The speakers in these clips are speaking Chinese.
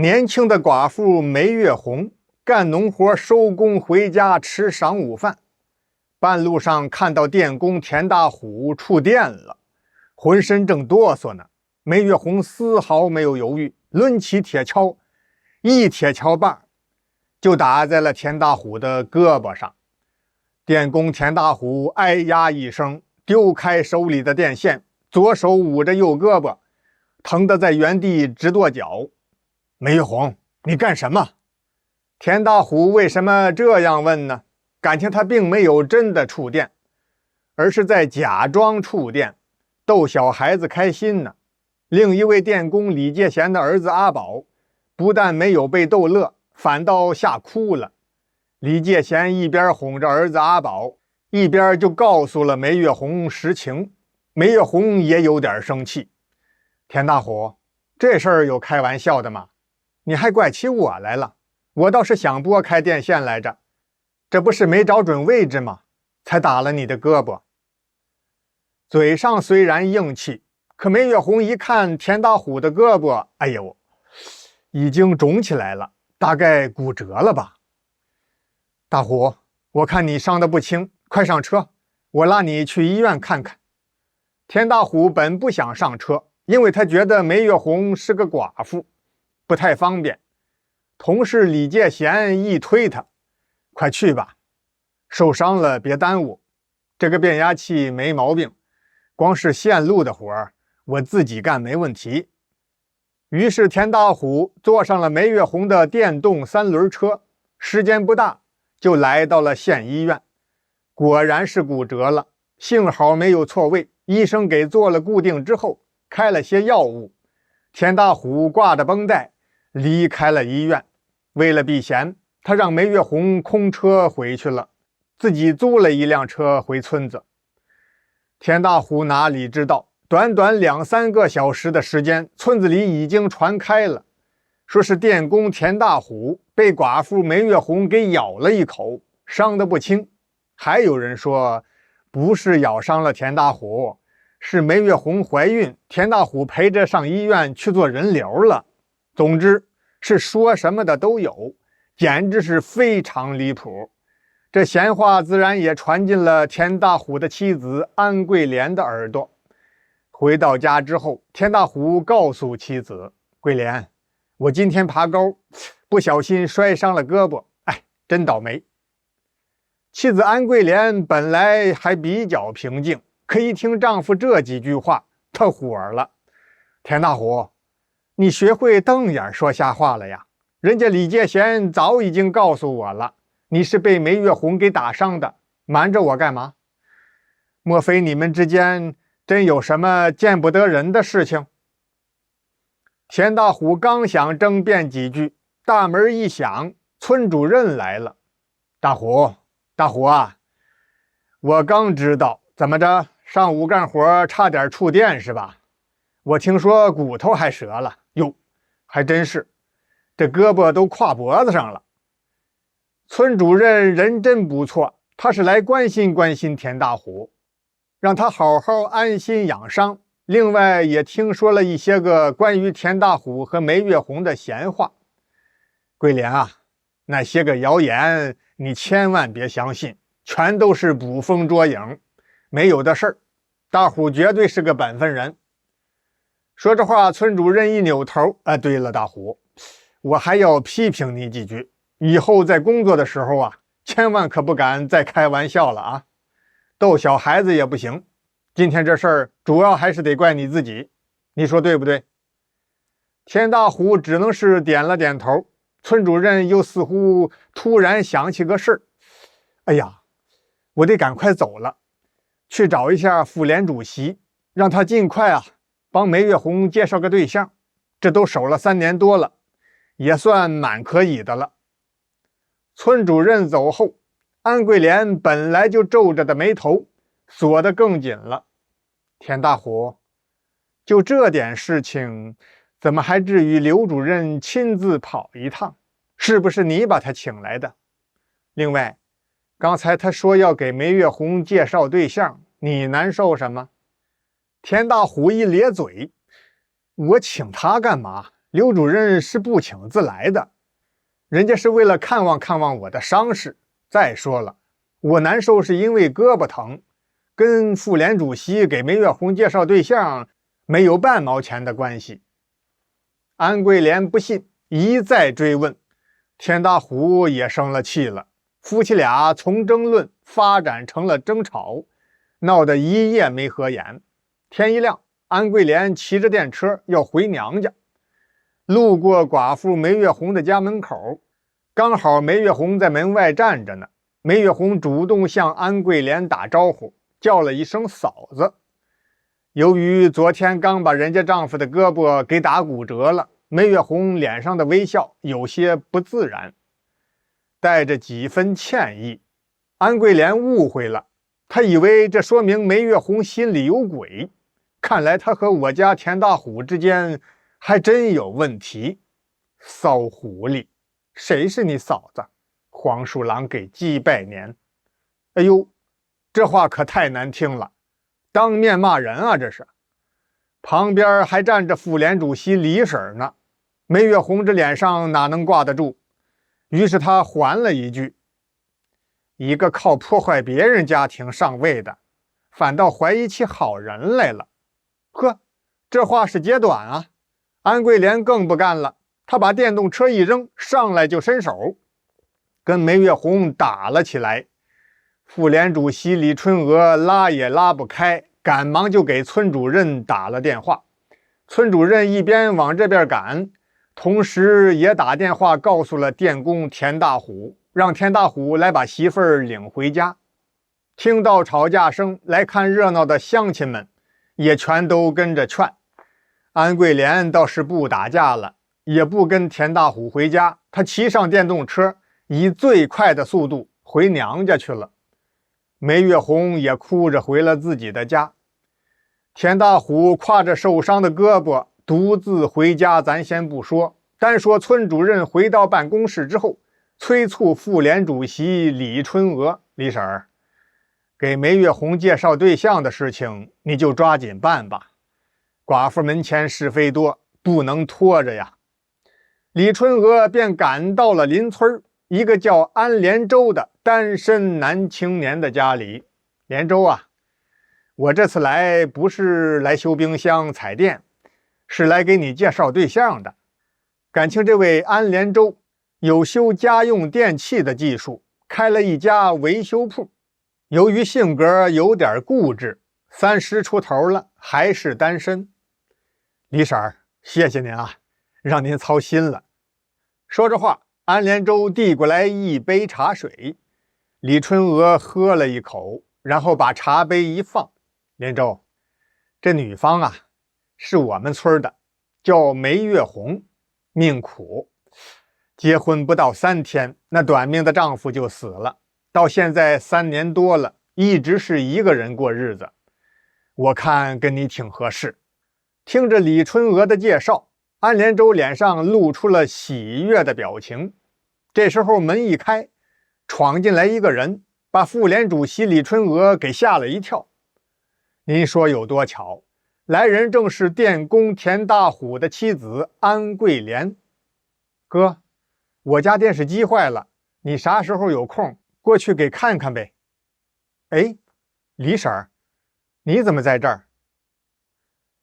年轻的寡妇梅月红干农活收工回家吃晌午饭，半路上看到电工田大虎触电了，浑身正哆嗦呢。梅月红丝毫没有犹豫，抡起铁锹，一铁锹把就打在了田大虎的胳膊上。电工田大虎哎呀一声，丢开手里的电线，左手捂着右胳膊，疼得在原地直跺脚。梅月红，你干什么？田大虎为什么这样问呢？感情他并没有真的触电，而是在假装触电，逗小孩子开心呢。另一位电工李介贤的儿子阿宝，不但没有被逗乐，反倒吓哭了。李介贤一边哄着儿子阿宝，一边就告诉了梅月红实情。梅月红也有点生气。田大虎，这事儿有开玩笑的吗？你还怪起我来了，我倒是想拨开电线来着，这不是没找准位置吗？才打了你的胳膊。嘴上虽然硬气，可梅月红一看田大虎的胳膊，哎呦，已经肿起来了，大概骨折了吧。大虎，我看你伤得不轻，快上车，我拉你去医院看看。田大虎本不想上车，因为他觉得梅月红是个寡妇，不太方便。同事李介贤一推他，快去吧，受伤了别耽误，这个变压器没毛病，光是线路的活儿我自己干没问题。于是田大虎坐上了梅月红的电动三轮车，时间不大就来到了县医院。果然是骨折了，幸好没有错位，医生给做了固定之后，开了些药物。田大虎挂着绷带离开了医院。为了避嫌，他让梅月红空车回去了，自己租了一辆车回村子。田大虎哪里知道，短短2-3个小时的时间，村子里已经传开了，说是电工田大虎被寡妇梅月红给咬了一口，伤得不轻。还有人说不是咬伤了田大虎，是梅月红怀孕，田大虎陪着上医院去做人流了。总之是说什么的都有，简直是非常离谱。这闲话自然也传进了田大虎的妻子安桂莲的耳朵。回到家之后，田大虎告诉妻子桂莲，我今天爬高不小心摔伤了胳膊，哎，真倒霉。妻子安桂莲本来还比较平静，可一听丈夫这几句话，她火了。田大虎，你学会瞪眼说瞎话了呀？人家李介贤早已经告诉我了，你是被梅月红给打伤的，瞒着我干嘛？莫非你们之间真有什么见不得人的事情？田大虎刚想争辩几句，大门一响，村主任来了。大虎啊，我刚知道，怎么着，上午干活差点触电是吧？我听说骨头还折了，哟，还真是，这胳膊都挎脖子上了。村主任人真不错，他是来关心关心田大虎，让他好好安心养伤。另外也听说了一些个关于田大虎和梅月红的闲话。桂莲啊，那些个谣言你千万别相信，全都是捕风捉影，没有的事儿。大虎绝对是个本分人。说这话，村主任一扭头，对了，大虎，我还要批评你几句，以后在工作的时候啊，千万可不敢再开玩笑了啊，逗小孩子也不行。今天这事儿主要还是得怪你自己，你说对不对？田大虎只能是点了点头。村主任又似乎突然想起个事儿，哎呀，我得赶快走了，去找一下妇联主席，让他尽快啊帮梅月红介绍个对象，这都守了3年多了，也算蛮可以的了。村主任走后，安桂莲本来就皱着的眉头锁得更紧了。田大虎，就这点事情，怎么还至于刘主任亲自跑一趟？是不是你把他请来的？另外，刚才他说要给梅月红介绍对象，你难受什么？田大虎一咧嘴，我请他干嘛？刘主任是不请自来的，人家是为了看望看望我的伤势。再说了，我难受是因为胳膊疼，跟妇联主席给梅月红介绍对象没有半毛钱的关系。安桂莲不信，一再追问，田大虎也生了气了，夫妻俩从争论发展成了争吵，闹得一夜没合眼。天一亮，安桂莲骑着电车要回娘家，路过寡妇梅月红的家门口，刚好梅月红在门外站着呢。梅月红主动向安桂莲打招呼，叫了一声嫂子。由于昨天刚把人家丈夫的胳膊给打骨折了，梅月红脸上的微笑有些不自然，带着几分歉意。安桂莲误会了，她以为这说明梅月红心里有鬼，看来她和我家田大虎之间还真有问题。骚狐狸，谁是你嫂子？黄鼠狼给鸡拜年。哎呦，这话可太难听了，当面骂人啊这是。旁边还站着妇联主席李婶呢，梅月红这脸上哪能挂得住？于是他还了一句：一个靠破坏别人家庭上位的，反倒怀疑起好人来了。呵，这话是揭短啊。安桂莲更不干了，她把电动车一扔，上来就伸手跟梅月红打了起来。妇联主席李春娥拉也拉不开，赶忙就给村主任打了电话。村主任一边往这边赶，同时也打电话告诉了电工田大虎，让田大虎来把媳妇儿领回家。听到吵架声，来看热闹的乡亲们也全都跟着劝。安桂莲倒是不打架了，也不跟田大虎回家，她骑上电动车，以最快的速度回娘家去了。梅月红也哭着回了自己的家。田大虎挎着受伤的胳膊独自回家，咱先不说，单说村主任回到办公室之后，催促妇联主席李春娥：李婶儿，给梅月红介绍对象的事情你就抓紧办吧，寡妇门前是非多，不能拖着呀。李春娥便赶到了邻村一个叫安连洲的单身男青年的家里。连洲啊，我这次来不是来修冰箱彩电，是来给你介绍对象的。感情这位安连洲有修家用电器的技术，开了一家维修铺。由于性格有点固执，30出头了还是单身。李婶儿，谢谢您啊，让您操心了。说着话，安连洲递过来一杯茶水，李春娥喝了一口，然后把茶杯一放。连洲，这女方啊，是我们村的，叫梅月红，命苦，结婚不到3天，那短命的丈夫就死了，到现在3年多了，一直是一个人过日子。我看跟你挺合适。听着李春娥的介绍，安连洲脸上露出了喜悦的表情。这时候门一开，闯进来一个人，把妇联主席李春娥给吓了一跳。您说有多巧，来人正是电工田大虎的妻子安桂莲。哥，我家电视机坏了，你啥时候有空过去给看看呗。哎，李婶儿，你怎么在这儿？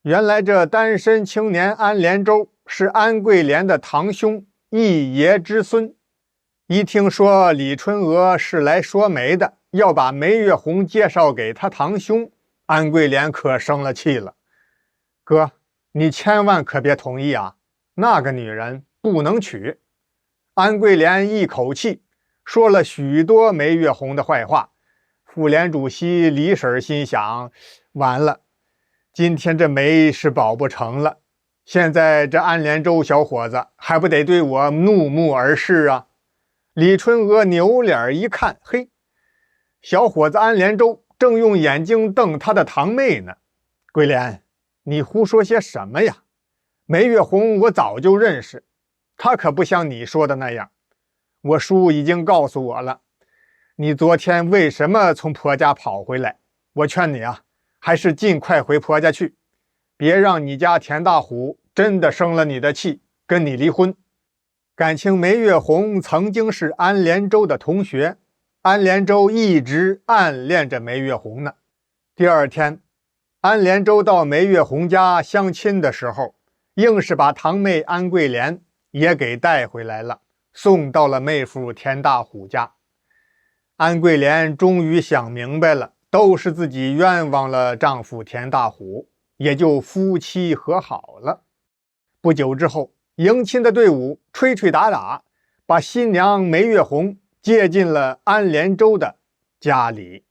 原来这单身青年安连洲是安桂莲的堂兄，一爷之孙。一听说李春娥是来说媒的，要把梅月红介绍给他堂兄，安桂莲可生了气了。哥，你千万可别同意啊，那个女人不能娶。安桂莲一口气说了许多梅月红的坏话。妇联主席李婶心想，完了，今天这媒是保不成了，现在这安连洲小伙子还不得对我怒目而视啊。李春娥扭脸一看，嘿，小伙子安连洲正用眼睛瞪他的堂妹呢。桂莲，你胡说些什么呀？梅月红我早就认识，她可不像你说的那样。我叔已经告诉我了，你昨天为什么从婆家跑回来？我劝你啊，还是尽快回婆家去，别让你家田大虎真的生了你的气，跟你离婚。感情梅月红曾经是安连州的同学，安连州一直暗恋着梅月红呢。第二天，安连州到梅月红家相亲的时候，硬是把堂妹安桂莲也给带回来了，送到了妹夫田大虎家。安桂莲终于想明白了，都是自己冤枉了丈夫田大虎，也就夫妻和好了。不久之后，迎亲的队伍吹吹打打，把新娘梅月红接进了安连州的家里。